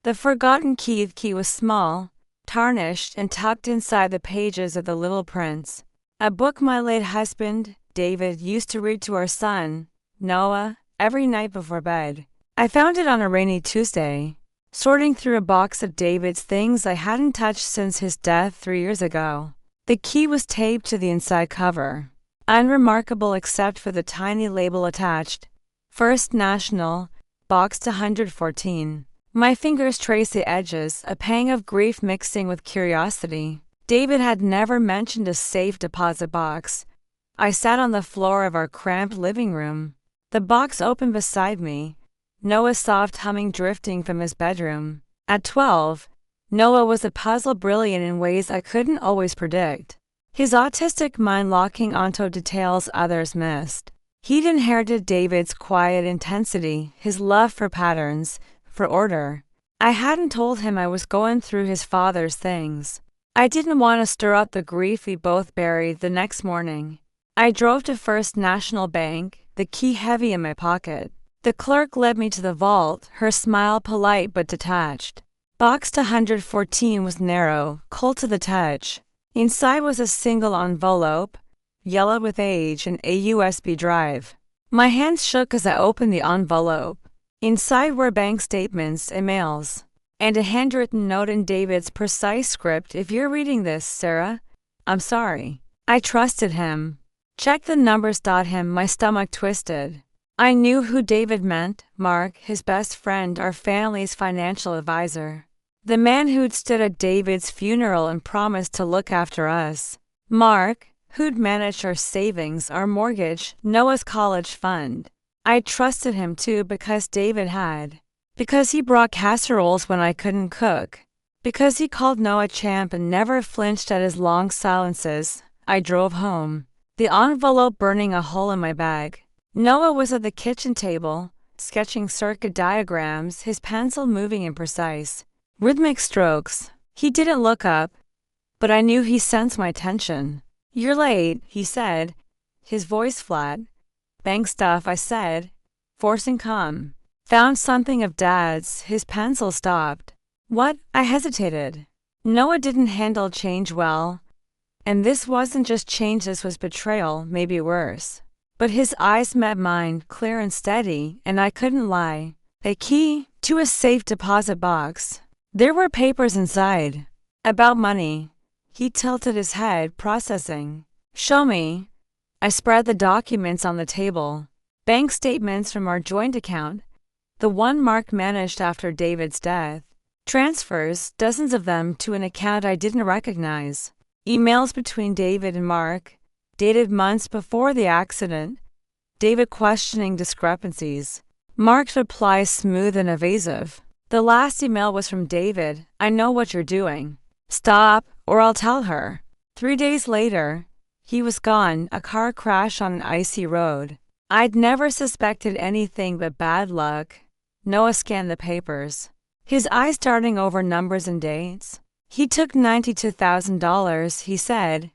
The forgotten key was small, tarnished, and tucked inside the pages of The Little Prince, a book my late husband, David, used to read to our son, Noah, every night before bed. I found it on a rainy Tuesday, sorting through a box of David's things I hadn't touched since his death 3 years ago. The key was taped to the inside cover, unremarkable except for the tiny label attached, First National, boxed 114. My fingers traced the edges, a pang of grief mixing with curiosity. David had never mentioned a safe deposit box. I sat on the floor of our cramped living room. The box opened beside me, Noah's soft humming drifting from his bedroom. At 12, Noah was a puzzle brilliant in ways I couldn't always predict. His autistic mind locking onto details others missed. He'd inherited David's quiet intensity, his love for patterns, for order. I hadn't told him I was going through his father's things. I didn't want to stir up the grief we both buried the next morning. I drove to First National Bank, the key heavy in my pocket. The clerk led me to the vault, her smile polite but detached. Box 114 was narrow, cold to the touch. Inside was a single envelope, yellowed with age, and a USB drive. My hands shook as I opened the envelope. Inside were bank statements, emails, and a handwritten note in David's precise script. If you're reading this, Sarah, I'm sorry. I trusted him. Check the numbers. Him. My stomach twisted. I knew who David meant, Mark, his best friend, our family's financial advisor. The man who'd stood at David's funeral and promised to look after us. Mark, who'd managed our savings, our mortgage, Noah's college fund. I trusted him too because David had. Because he brought casseroles when I couldn't cook. Because he called Noah champ and never flinched at his long silences. I drove home, the envelope burning a hole in my bag. Noah was at the kitchen table, sketching circuit diagrams, his pencil moving in precise, rhythmic strokes. He didn't look up, but I knew he sensed my tension. You're late, he said, his voice flat. Bank stuff, I said, forcing calm. Found something of Dad's. His pencil stopped. What? I hesitated. Noah didn't handle change well. And this wasn't just change, this was betrayal, maybe worse. But his eyes met mine, clear and steady, and I couldn't lie. A key to a safe deposit box. There were papers inside. About money. He tilted his head, processing. Show me. I spread the documents on the table. Bank statements from our joint account, the one Mark managed after David's death. Transfers, dozens of them, to an account I didn't recognize. Emails between David and Mark, dated months before the accident. David questioning discrepancies. Mark's replies smooth and evasive. The last email was from David. I know what you're doing. Stop, or I'll tell her. 3 days later, he was gone, a car crash on an icy road. I'd never suspected anything but bad luck. Noah scanned the papers, his eyes darting over numbers and dates. He took $92,000, he said,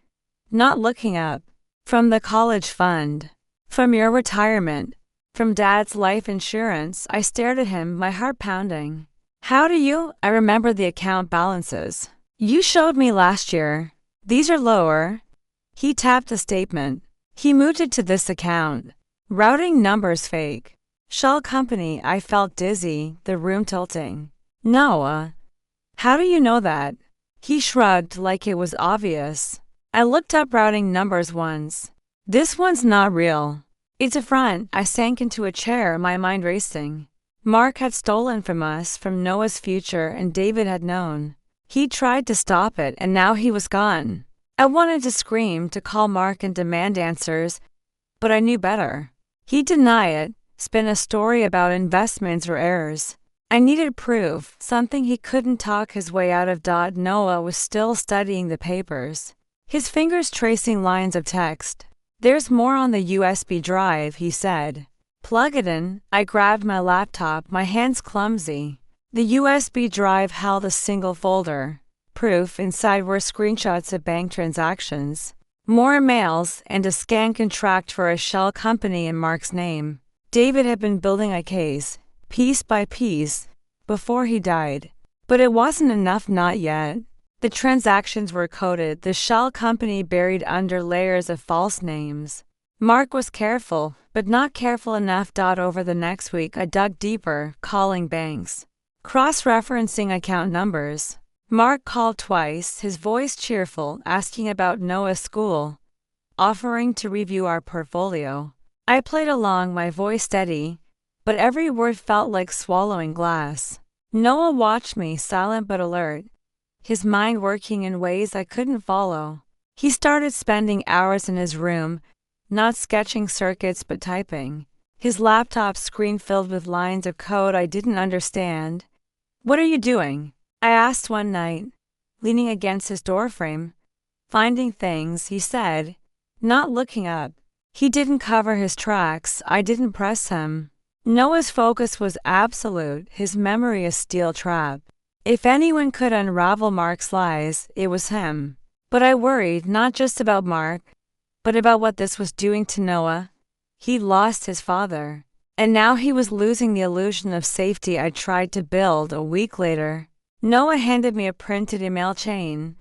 not looking up. From the college fund. From your retirement. From Dad's life insurance. I stared at him, my heart pounding. How do you? I remember the account balances. You showed me last year. These are lower. He tapped the statement. He moved it to this account. Routing numbers fake. Shell company. I felt dizzy, the room tilting. Noah. How do you know that? He shrugged like it was obvious. I looked up routing numbers once. This one's not real. It's a front. I sank into a chair, my mind racing. Mark had stolen from us, from Noah's future, and David had known. He tried to stop it, and now he was gone. I wanted to scream, to call Mark and demand answers, but I knew better. He'd deny it, spin a story about investments or errors. I needed proof, something he couldn't talk his way out of. Noah was still studying the papers, his fingers tracing lines of text. There's more on the USB drive, he said. Plug it in. I grabbed my laptop, my hands clumsy. The USB drive held a single folder. Proof. Inside were screenshots of bank transactions, more emails, and a scan contract for a shell company in Mark's name. David had been building a case, piece by piece, before he died. But it wasn't enough, not yet. The transactions were coded, the shell company buried under layers of false names. Mark was careful, but not careful enough. Over the next week, I dug deeper, calling banks, cross-referencing account numbers. Mark called twice, his voice cheerful, asking about Noah's school, offering to review our portfolio. I played along, my voice steady, but every word felt like swallowing glass. Noah watched me, silent but alert, his mind working in ways I couldn't follow. He started spending hours in his room, not sketching circuits but typing. His laptop screen filled with lines of code I didn't understand. "What are you doing?" I asked one night, leaning against his doorframe. "Finding things," he said, not looking up. He didn't cover his tracks, I didn't press him. Noah's focus was absolute, his memory a steel trap. If anyone could unravel Mark's lies, it was him. But I worried, not just about Mark, but about what this was doing to Noah. He'd lost his father, and now he was losing the illusion of safety I tried to build. A week later, Noah handed me a printed email chain,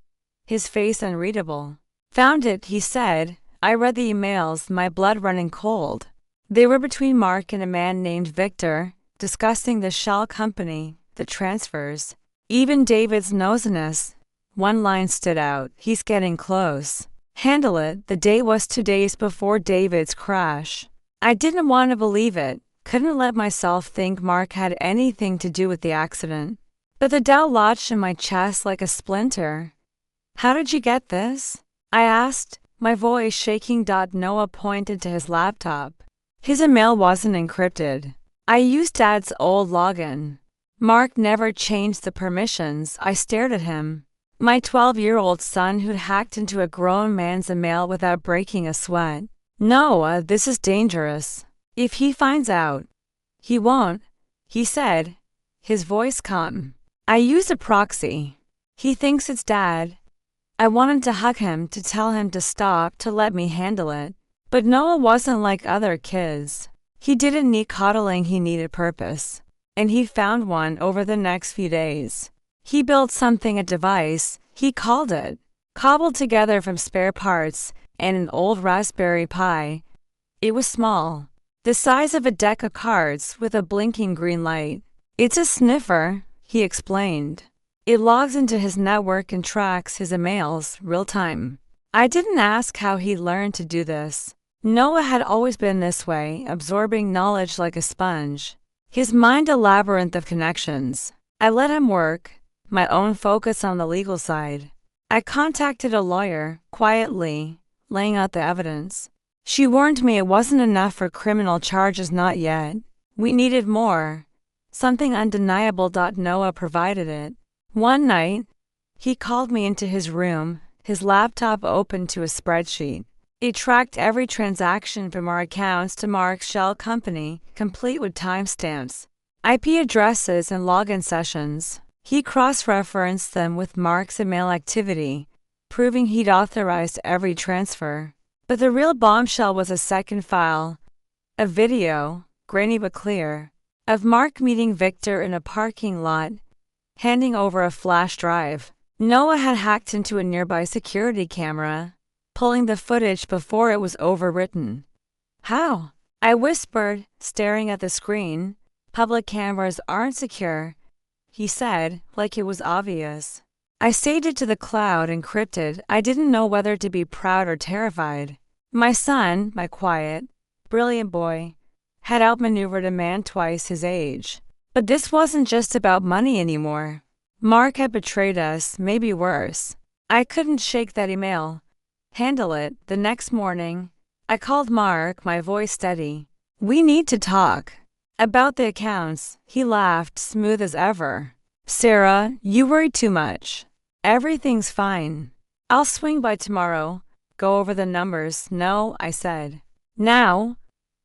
his face unreadable. "Found it," he said. I read the emails, my blood running cold. They were between Mark and a man named Victor, discussing the shell company, the transfers, even David's nosiness. One line stood out: "He's getting close. Handle it." The date was 2 days before David's crash. I didn't want to believe it, couldn't let myself think Mark had anything to do with the accident. But the doubt lodged in my chest like a splinter. "How did you get this?" I asked, my voice shaking. Noah pointed to his laptop. His email wasn't encrypted. I used Dad's old login. Mark never changed the permissions. I stared at him. My 12-year-old son who'd hacked into a grown man's email without breaking a sweat. "Noah, this is dangerous. If he finds out." "He won't," he said, his voice calm. "I used a proxy. He thinks it's Dad." I wanted to hug him, to tell him to stop, to let me handle it. But Noah wasn't like other kids. He didn't need coddling, he needed purpose. And he found one over the next few days. He built something, a device, he called it, cobbled together from spare parts and an old Raspberry Pi. It was small, the size of a deck of cards with a blinking green light. "It's a sniffer," he explained. "It logs into his network and tracks his emails, real time." I didn't ask how he learned to do this. Noah had always been this way, absorbing knowledge like a sponge. His mind a labyrinth of connections. I let him work, my own focus on the legal side. I contacted a lawyer, quietly, laying out the evidence. She warned me it wasn't enough for criminal charges, not yet. We needed more. Something undeniable. Noah provided it. One night, he called me into his room, his laptop open to a spreadsheet. It tracked every transaction from our accounts to Mark's shell company, complete with timestamps, IP addresses, and login sessions. He cross-referenced them with Mark's email activity, proving he'd authorized every transfer. But the real bombshell was a second file, a video, grainy but clear, of Mark meeting Victor in a parking lot, handing over a flash drive. Noah had hacked into a nearby security camera, pulling the footage before it was overwritten. "How?" I whispered, staring at the screen. "Public cameras aren't secure," he said, like it was obvious. I saved it to the cloud, encrypted. I didn't know whether to be proud or terrified. My son, my quiet, brilliant boy, had outmaneuvered a man twice his age. But this wasn't just about money anymore. Mark had betrayed us, maybe worse. I couldn't shake that email. Handle it. The next morning, I called Mark, my voice steady. "We need to talk about the accounts." He laughed, smooth as ever. "Sarah, you worry too much. Everything's fine. I'll swing by tomorrow, go over the numbers." "No," I said. "Now."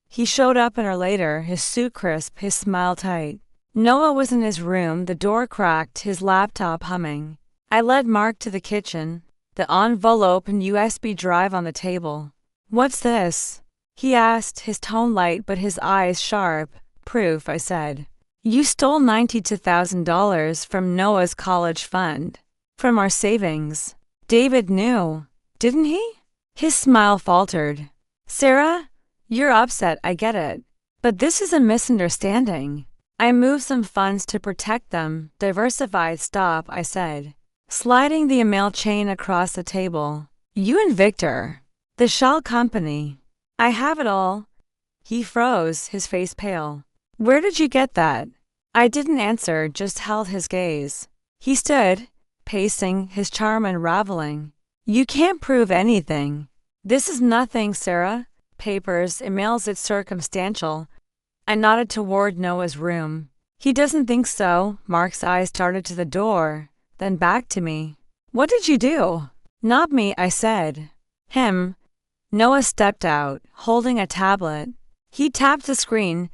He showed up an hour later, his suit crisp, his smile tight. Noah was in his room, the door cracked, his laptop humming. I led Mark to the kitchen, the envelope and USB drive on the table. "What's this?" he asked, his tone light but his eyes sharp. "Proof," I said. You stole $92,000 from Noah's college fund. From our savings. David knew, didn't he? His smile faltered. Sarah, you're upset, I get it. But this is a misunderstanding. I moved some funds to protect them. Diversified. Stop, I said, sliding the email chain across the table. You and Victor. The shell company. I have it all. He froze, his face pale. Where did you get that? I didn't answer, just held his gaze. He stood, pacing, his charm unraveling. You can't prove anything. This is nothing, Sarah. Papers, emails, it's circumstantial. I nodded toward Noah's room. He doesn't think so. Mark's eyes started to the door, then back to me. What did you do? Not me, I said. Him. Noah stepped out, holding a tablet. He tapped the screen,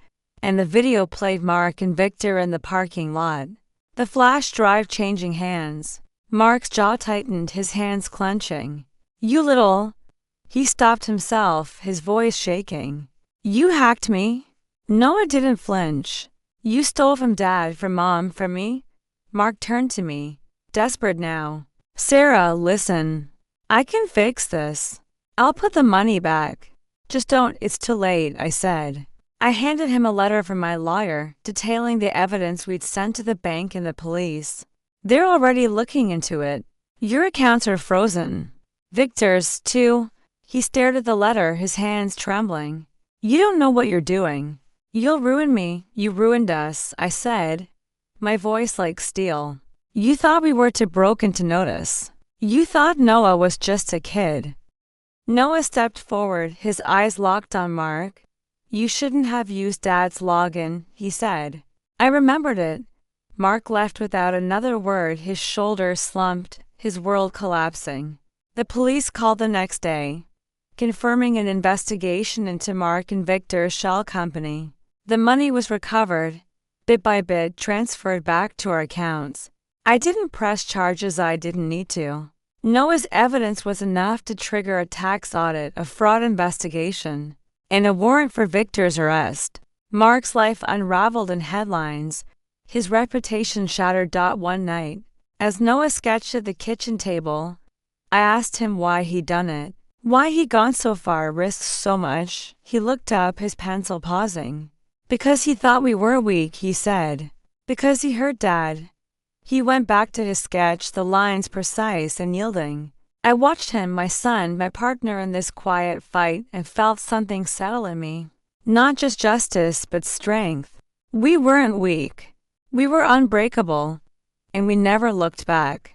and the video played Mark and Victor in the parking lot. The flash drive changing hands. Mark's jaw tightened, his hands clenching. You little... He stopped himself, his voice shaking. You hacked me? Noah didn't flinch. You stole from Dad, from Mom, from me? Mark turned to me, desperate now. Sarah, listen. I can fix this. I'll put the money back. Just don't, it's too late, I said. I handed him a letter from my lawyer, detailing the evidence we'd sent to the bank and the police. They're already looking into it. Your accounts are frozen. Victor's, too. He stared at the letter, his hands trembling. You don't know what you're doing. You'll ruin me. You ruined us, I said, my voice like steel. You thought we were too broken to notice. You thought Noah was just a kid. Noah stepped forward, his eyes locked on Mark. You shouldn't have used Dad's login, he said. I remembered it. Mark left without another word, his shoulders slumped, his world collapsing. The police called the next day, confirming an investigation into Mark and Victor's shell company. The money was recovered, bit by bit transferred back to our accounts. I didn't press charges I didn't need to. Noah's evidence was enough to trigger a tax audit, a fraud investigation, and a warrant for Victor's arrest. Mark's life unraveled in headlines, his reputation shattered. One night, as Noah sketched at the kitchen table, I asked him why he'd done it, why he'd gone so far, risked so much. He looked up, his pencil pausing. Because he thought we were weak, he said. Because he hurt Dad. He went back to his sketch, the lines precise and yielding. I watched him, my son, my partner in this quiet fight, and felt something settle in me. Not just justice, but strength. We weren't weak. We were unbreakable. And we never looked back.